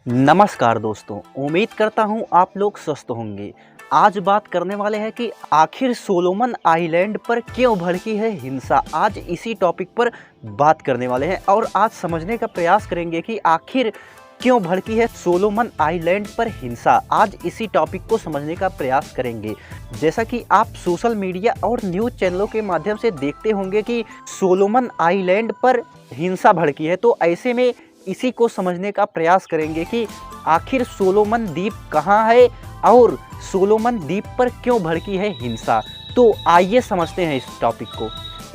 नमस्कार दोस्तों, उम्मीद करता हूँ आप लोग स्वस्थ होंगे। आज बात करने वाले हैं कि आखिर सोलोमन आइलैंड पर क्यों भड़की है हिंसा। आज इसी टॉपिक पर बात करने वाले हैं और आज समझने का प्रयास करेंगे कि आखिर क्यों भड़की है सोलोमन आइलैंड पर हिंसा। आज इसी टॉपिक को समझने का प्रयास करेंगे। जैसा कि आप सोशल मीडिया और न्यूज़ चैनलों के माध्यम से देखते होंगे कि सोलोमन आइलैंड पर हिंसा भड़की है, तो ऐसे में इसी को समझने का प्रयास करेंगे कि आखिर सोलोमन द्वीप कहाँ है और सोलोमन द्वीप पर क्यों भड़की है हिंसा। तो आइए समझते हैं इस टॉपिक को।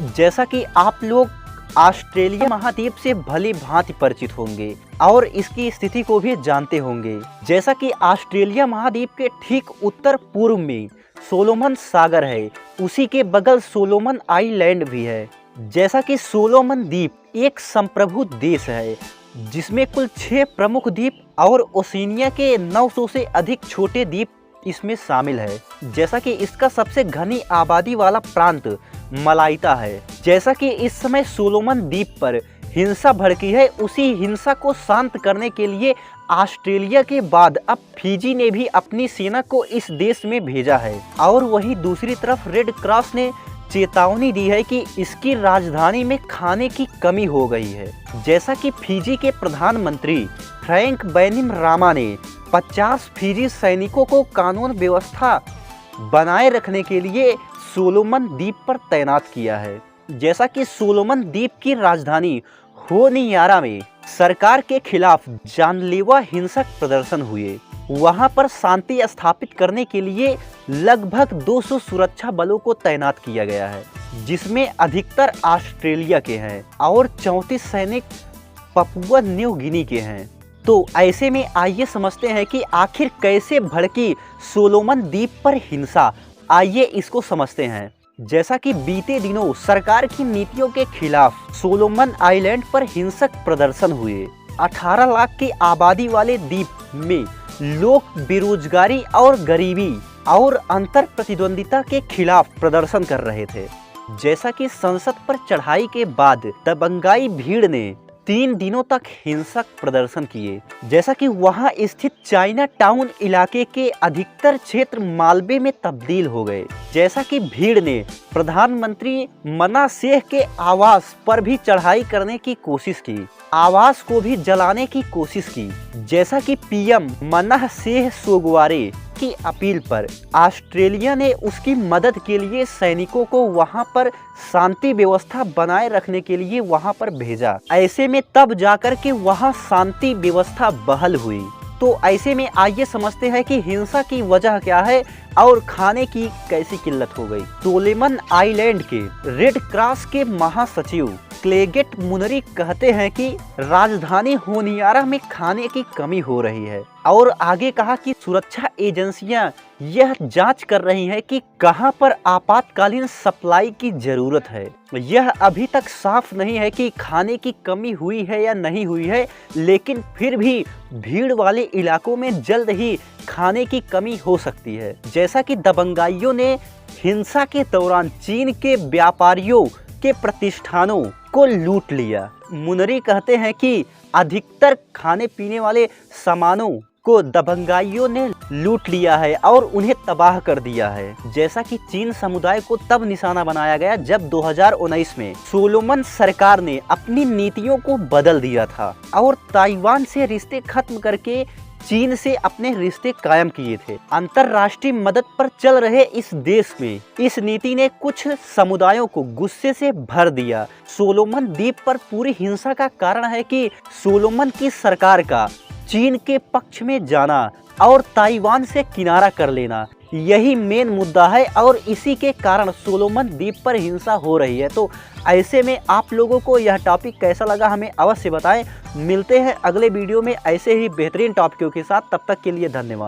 जैसा कि आप लोग ऑस्ट्रेलिया महाद्वीप से भली भांति परिचित होंगे और इसकी स्थिति को भी जानते होंगे। जैसा कि ऑस्ट्रेलिया महाद्वीप के ठीक उत्तर पूर्व में सोलोमन सागर है, उसी के बगल सोलोमन आइलैंड भी है। जैसा कि सोलोमन द्वीप एक संप्रभु देश है जिसमें कुल 6 प्रमुख द्वीप और ओशिनिया के 900 से अधिक छोटे द्वीप इसमें शामिल है। जैसा कि इसका सबसे घनी आबादी वाला प्रांत मलाइता है। जैसा कि इस समय सोलोमन द्वीप पर हिंसा भड़की है, उसी हिंसा को शांत करने के लिए ऑस्ट्रेलिया के बाद अब फिजी ने भी अपनी सेना को इस देश में भेजा है। और वहीं दूसरी तरफ रेड क्रॉस ने चेतावनी दी है कि इसकी राजधानी में खाने की कमी हो गई है। जैसा कि फिजी के प्रधानमंत्री फ्रैंक बैनिमरामा ने 50 फिजी सैनिकों को कानून व्यवस्था बनाए रखने के लिए सोलोमन द्वीप पर तैनात किया है। जैसा कि सोलोमन द्वीप की राजधानी होनियारा में सरकार के खिलाफ जानलेवा हिंसक प्रदर्शन हुए। वहां पर शांति स्थापित करने के लिए लगभग 200 सुरक्षा बलों को तैनात किया गया है, जिसमें अधिकतर ऑस्ट्रेलिया के हैं और 34 सैनिक पपुआ न्यू गिनी के हैं। तो ऐसे में आइए समझते हैं कि आखिर कैसे भड़की सोलोमन द्वीप पर हिंसा। आइए इसको समझते हैं। जैसा कि बीते दिनों सरकार की नीतियों के खिलाफ सोलोमन आइलैंड पर हिंसक प्रदर्शन हुए। 18 लाख की आबादी वाले द्वीप में लोग बेरोजगारी और गरीबी और अंतर प्रतिद्वंदिता के खिलाफ प्रदर्शन कर रहे थे। जैसा कि संसद पर चढ़ाई के बाद दबंगाई भीड़ ने 3 दिनों तक हिंसक प्रदर्शन किए। जैसा कि वहां स्थित चाइना टाउन इलाके के अधिकतर क्षेत्र मालबे में तब्दील हो गए। जैसा कि भीड़ ने प्रधानमंत्री मना सेह के आवास पर भी चढ़ाई करने की कोशिश की, आवास को भी जलाने की कोशिश की। जैसा कि पीएम मना सेह सोगवारे की अपील पर ऑस्ट्रेलिया ने उसकी मदद के लिए सैनिकों को वहां पर शांति व्यवस्था बनाए रखने के लिए वहां पर भेजा। ऐसे में तब जाकर के वहां शांति व्यवस्था बहाल हुई। तो ऐसे में आइए समझते हैं कि हिंसा की वजह क्या है और खाने की कैसी किल्लत हो गई। सोलोमन आइलैंड के रेड क्रॉस के महासचिव क्लेगेट मुनरी कहते हैं कि राजधानी होनियारा में खाने की कमी हो रही है और आगे कहा कि सुरक्षा एजेंसियां यह जांच कर रही हैं कि कहां पर आपातकालीन सप्लाई की जरूरत है। यह अभी तक साफ नहीं है कि खाने की कमी हुई है या नहीं हुई है, लेकिन फिर भी भीड़ वाले इलाकों में जल्द ही खाने की कमी हो सकती है। जैसा कि दबंगाइयों ने हिंसा के दौरान चीन के व्यापारियों के प्रतिष्ठानों को लूट लिया। मुनरी कहते हैं कि अधिकतर खाने पीने वाले सामानों को दबंगाइयों ने लूट लिया है और उन्हें तबाह कर दिया है। जैसा कि चीन समुदाय को तब निशाना बनाया गया जब 2019 में सोलोमन सरकार ने अपनी नीतियों को बदल दिया था और ताइवान से रिश्ते खत्म करके चीन से अपने रिश्ते कायम किए थे। अंतर्राष्ट्रीय मदद पर चल रहे इस देश में इस नीति ने कुछ समुदायों को गुस्से से भर दिया। सोलोमन द्वीप पर पूरी हिंसा का कारण है कि सोलोमन की सरकार का चीन के पक्ष में जाना और ताइवान से किनारा कर लेना, यही मेन मुद्दा है और इसी के कारण सोलोमन द्वीप पर हिंसा हो रही है। तो ऐसे में आप लोगों को यह टॉपिक कैसा लगा हमें अवश्य बताएं। मिलते हैं अगले वीडियो में ऐसे ही बेहतरीन टॉपिकों के साथ। तब तक के लिए धन्यवाद।